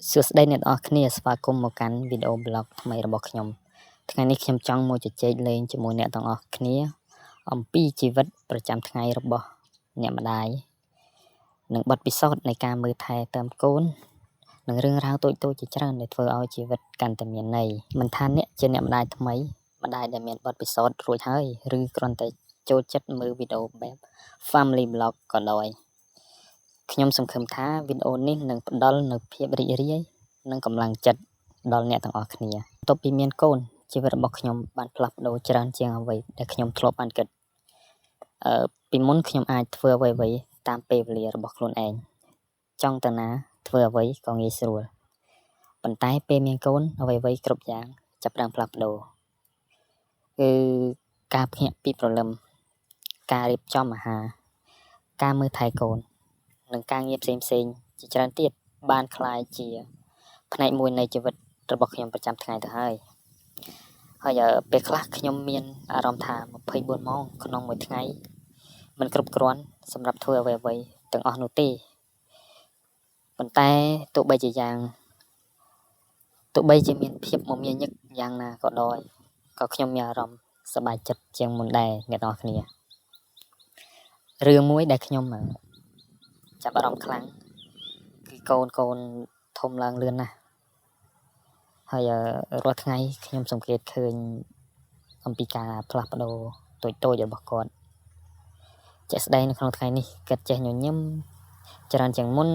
សួស្តីអ្នកនរគ្នាស្វាគមន៍មកកាន់វីដេអូ blog ថ្មីរបស់ខ្ញុំថ្ងៃនេះខ្ញុំចង់មកជជែកលេងជាមួយអ្នកទាំងអស់គ្នាអំពីជីវិតប្រចាំថ្ងៃរបស់អ្នកម្ដាយនិងបទពិសោធន៍នៃការមើលថែទាំកូននិងរឿងរ៉ាវតូចៗជាច្រើនដែលធ្វើឲ្យជីវិតកាន់តែមានន័យមិនថាអ្នកជាអ្នកម្ដាយថ្មីម្ដាយដែលមានបទពិសោធន៍រួចហើយឬគ្រាន់តែចូលចិត្តមើលវីដេអូបែប family blog ក៏ដោយខ្ញុំសង្ឃឹមថាវីដេអូនេះនឹងផ្ដល់នូវភាពរីករាយនិងកម្លាំងចិត្តដល់អ្នកទាំងអស់គ្នាបន្ទាប់ពីមានកូនជីវិតរបស់ខ្ញុំបានផ្លាស់ប្ដូរច្រើនជាងអ្វីដែលខ្ញុំធ្លាប់បានគិតពីមុនខ្ញុំអាចធ្វើអ្វីៗតាមពេលវេលារបស់ខ្លួនឯងចង់ទៅណាធ្វើអ្វីក៏ងាយស្រួលប៉ុន្តែពេលមានកូនអ្វីៗគ្រប់យ៉ាងចាប់ផ្ដើមផ្លាស់ប្ដូរគឺការភ្ញាក់ពីព្រលឹមការរៀបចំអាហារការមើលថែកូននិងការងារផ្សេងៗជាច្រើនទៀតបានคล้ายជាផ្នែកមួយនៃជីវិតរបស់ខ្ញុំប្រចាំថ្ងៃទៅហើយពេលខ្លះខ្ញុំមានអារម្មណ៍ថា24ម៉ោងក្នុងមួយថ្ងៃមិនគ្រប់គ្រាន់សម្រាប់ធ្វើអ្វីៗទាំងអស់នោះទេប៉ុន្តែទោះបីជាមានភាពមមាញឹកយ៉ាងណាក៏ដោយក៏ខ្ញុំមានអារម្មណ៍សប្បាយចិត្តជាងមុនដែរអ្នកនរគ្នារឿងមួយដែលខ្ញុំចាប់អារម្មណ៍ខ្លាំងគឺកូនធំឡើងលឿនណាស់ហើយរាល់ថ្ងៃខ្ញុំសង្កេតឃើញអំពីការផ្លាស់ប្ដូរតូចៗរបស់គាត់ជាក់ស្ដែងនៅក្នុងថ្ងៃនេះគាត់ចេះញញឹមច្រើនជាងមុន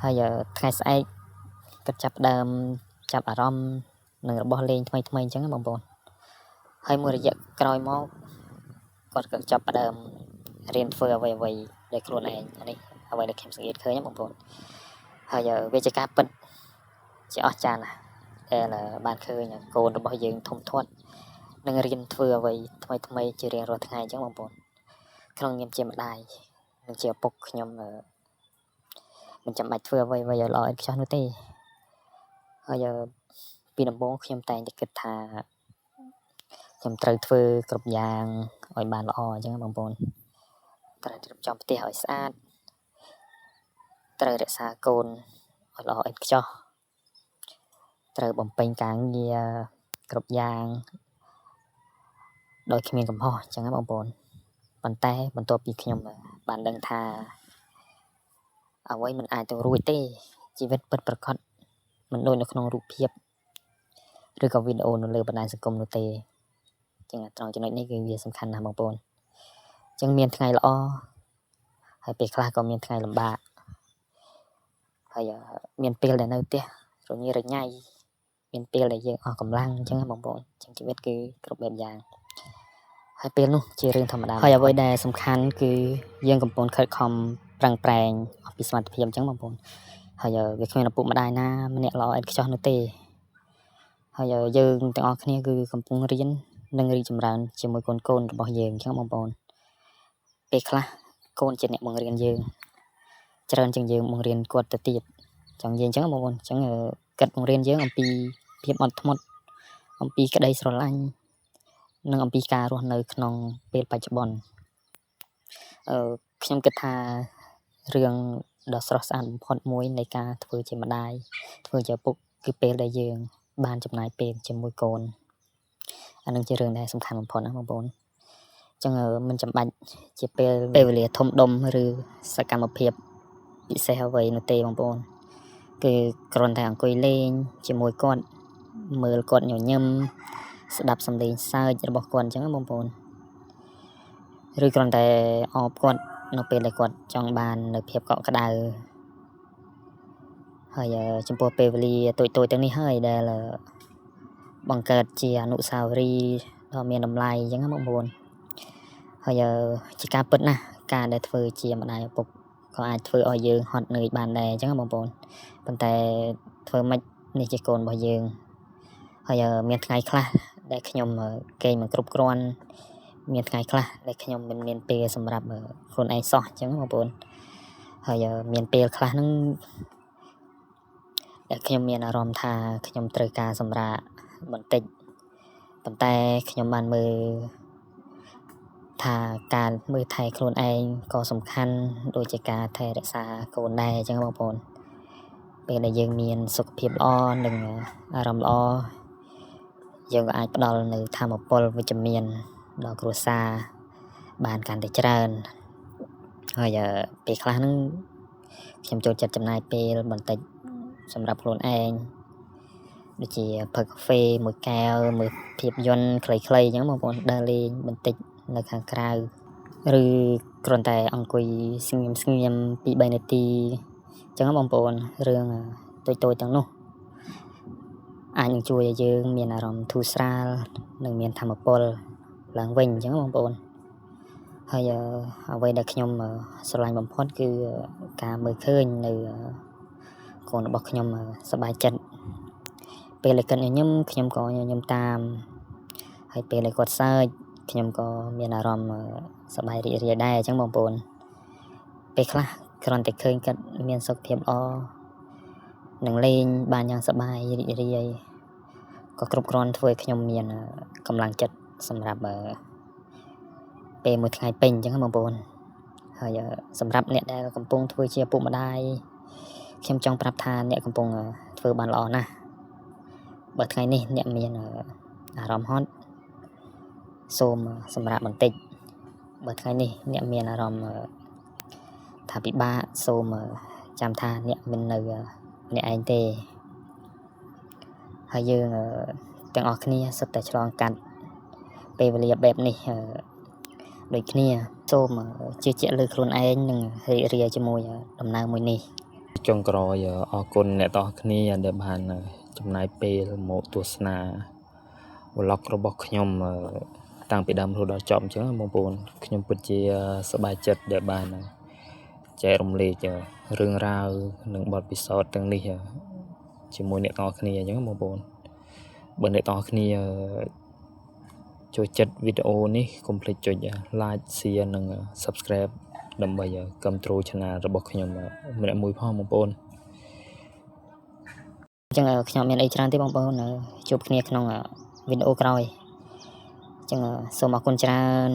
ហើយថ្ងៃស្អែកគាត់ចាប់ផ្ដើមចាប់អារម្មណ៍នឹងរបស់លេងថ្មីៗអញ្ចឹងបងប្អូនហើយមួយរយៈក្រោយមកគាត់ក៏ចាប់ផ្ដើមរៀនធ្វើអ្វីៗដោយខ្លួនឯងនេះអ្វីដែលខ្ញុំសង្កេតឃើញបងប្អូនហើយវាជាការពិតជាអស្ចារ្យណាស់ដែលបានឃើញកូនរបស់យើងធំធាត់នឹងរៀនធ្វើអ្វីថ្មីជារៀងរាល់ថ្ងៃអញ្ចឹងបងប្អូនក្នុងនាមជាម្ដាយនិងជាឪពុកខ្ញុំមិនចាំបាច់ធ្វើអ្វីឲ្យល្អឥតខ្ចោះនោះទេហើយពីដំបូងខ្ញុំតែងតែគិតថាខ្ញុំត្រូវធ្វើគ្រប់យ៉ាងឲ្យបានល្អអញ្ចឹងបងប្អូនត្រូវរៀបចំផ្ទះឲ្យស្អាតត្រូវរក្សាកូនឲ្យល្អឥតខ្ចោះត្រូវបំពេញការងារគ្រប់យ៉ាងដោយគ្មានកំហុសអញ្ចឹងបងប្អូនប៉ុន្តែបន្ទាប់ពីខ្ញុំបានដឹងថាអ្វីមិនអាចទៅរួចទេជីវិតពិតប្រាកដមិនដូចនៅក្នុងរូបភាពឬក៏វីដេអូនៅលើបណ្ដាញសង្គមនោះទេអញ្ចឹងត្រង់ចំណុចនេះគឺវាសំខាន់ណាស់បងប្អូនអញ្ចឹងមានថ្ងៃល្អហើយពេលខ្លះក៏មានថ្ងៃលំបាកហើយមានពេលដែលនៅផ្ទះរញ៉េរញ៉ៃមានពេលដែលយើងអស់កម្លាំងអញ្ចឹងបងប្អូនអញ្ចឹងជីវិតគឺគ្រប់បែបយ៉ាងហើយពេលនោះជារឿងធម្មតាហើយអ្វីដែលសំខាន់គឺយើងកំពុងខិតខំប្រឹងប្រែងអស់ពីសមត្ថភាពអញ្ចឹងបងប្អូនហើយវាគ្មានឪពុកម្ដាយណាម្នាក់ល្អឥតខ្ចោះនោះទេហើយយើងទាំងអស់គ្នាគឺកំពុងរៀននិងរីកចម្រើនជាមួយកូនរបស់យើងអញ្ចឹងបងប្អូនពេលខ្លះកូនជាអ្នកបង្រៀនយើងច្រើនជាងយើងបង្រៀនគាត់ទៅទៀតចង់និយាយអញ្ចឹងបងប្អូនអញ្ចឹងគាត់បង្រៀនយើងអំពីភាពអត់ធ្មត់អំពីក្តីស្រឡាញ់និងអំពីការរស់នៅក្នុងពេលបច្ចុប្បន្នខ្ញុំគិតថារឿងដ៏ស្រស់ស្អាតបំផុតមួយនៃការធ្វើជាម្ដាយធ្វើជាឪពុកគឺពេលដែលយើងបានចំណាយពេលជាមួយកូនអានឹងជារឿងដែលសំខាន់បំផុតណាបងប្អូនអញ្ចឹងមិនចាំបាច់ជាពេលវេលាធំដុំឬសកម្មភាពពិសេសអ្វីនោះទេបងប្អូនគឺគ្រាន់តែអង្គុយលេងជាមួយគាត់មើលគាត់ញញឹមស្ដាប់សំឡេងសើចរបស់គាត់អញ្ចឹងបងប្អូនឬគ្រាន់តែអបគាត់នៅពេលដែលគាត់ចង់បាននៅភាពកក់ក្ដៅហើយចំពោះពេលវេលាតូចទាំងនេះហើយដែលបង្កើតជាអនុស្សាវរីយ៍ដ៏មានតម្លៃអញ្ចឹងបងប្អូនហើយជាការពិតណាស់ការដែលធ្វើជាម្ដាយឪពុកក៏អាចធ្វើឲ្យយើងហត់នឿយបានដែរអញ្ចឹងបងប្អូនប៉ុន្តែធ្វើម៉េចនេះជាកូនរបស់យើងហើយមានថ្ងៃខ្លះដែលខ្ញុំគេងមិនគ្រប់គ្រាន់មានថ្ងៃខ្លះដែលខ្ញុំមិនមានពេលសម្រាប់ខ្លួនឯងសោះអញ្ចឹងបងប្អូនហើយមានពេលខ្លះហ្នឹងដែលខ្ញុំមានអារម្មណ៍ថាខ្ញុំត្រូវការសម្រាកបន្តិចប៉ុន្តែខ្ញុំបានមើលថាការមើលថែខ្លួនឯងក៏សំខាន់ដូចជាការថែរក្សាកូនដែរអញ្ចឹងបងប្អូន ពេលដែលយើងមានសុខភាពល្អនិងអារម្មណ៍ល្អយើងក៏អាចផ្ដល់នៅធម៌ពលវិជ្ជមានដល់គ្រួសារបានកាន់តែច្រើនហើយពេលខ្លះហ្នឹងខ្ញុំចូលចិត្តចំណាយពេលបន្តិចសម្រាប់ខ្លួនឯងដូចជាផឹកកាហ្វេមួយកែវមើលភាពយន្តខ្លីៗអញ្ចឹងបងប្អូនដើរលេងបន្តិចនៅខាងក្រៅឬគ្រាន់តែអង្គុយស្ងៀមៗ 2-3 នាទីអញ្ចឹងបងប្អូនរឿងតូចៗទាំងនោះអាចនឹងជួយឲ្យយើងមានអារម្មណ៍ធូរស្រាលនិងមានថាមពលឡើងវិញអញ្ចឹងបងប្អូនហើយអ្វីដែលខ្ញុំស្រឡាញ់បំផុតគឺការមើលឃើញនៅកូនរបស់ខ្ញុំសប្បាយចិត្តពេលដែលគាត់ញញឹមខ្ញុំក៏ញញឹមតាមហើយពេលដែលគាត់សើចខ្ញុំក៏មានអារម្មណ៍សប្បាយរីករាយដែរអញ្ចឹងបងប្អូនពេលខ្លះគ្រាន់តែឃើញគាត់មានសុខភាពល្អនឹងលេងបានយ៉ាងសប្បាយរីករាយក៏គ្រប់គ្រាន់ធ្វើឲ្យខ្ញុំមានកម្លាំងចិត្តសម្រាប់ពេលមួយថ្ងៃពេញអញ្ចឹងបងប្អូនហើយសម្រាប់អ្នកដែលកំពុងធ្វើជាឪពុកម្ដាយខ្ញុំចង់ប្រាប់ថាអ្នកកំពុងធ្វើបានល្អណាស់បើថ្ងៃនេះអ្នកមានអារម្មណ៍ហត់សូមសម្រាប់បន្តិចបើថ្ងៃនេះអ្នកមានអារម្មណ៍ថាពិបាកសូមចាំថាអ្នកមិននៅម្នាក់ឯងទេហើយយើងទាំងអស់គ្នាសុទ្ធតែឆ្លងកាត់ពេលវេលាបែបនេះដូចគ្នាសូមជឿជាក់លើខ្លួនឯងនិងរីករាយជាមួយដំណើរមួយនេះចុងក្រោយអរគុណអ្នកទាំងអស់គ្នាដែលបានចំណាយពេលមកទស្សនា vlog របស់ខ្ញុំតាំងពីដើមរហូតដល់ចប់អញ្ចឹងបងប្អូនខ្ញុំពិតជាសប្បាយចិត្តដែលបានចែករំលែករឿងរ៉ាវនិងបទពិសោធន៍ទាំងនេះជាមួយអ្នកទាំងអស់គ្នាអញ្ចឹងបងប្អូនបើអ្នកទាំងអស់គ្នាចូលចិត្តវីដេអូនេះកុំភ្លេចចុច like share និង subscribe ដើម្បីគាំទ្រ channel របស់ខ្ញុំម្នាក់មួយផងបងប្អូនអញ្ចឹងខ្ញុំមានអីច្រើនទេបងប្អូនជួបគ្នាក្នុងវីដេអូក្រោយអញ្ចឹងសូមអរគុណច្រើន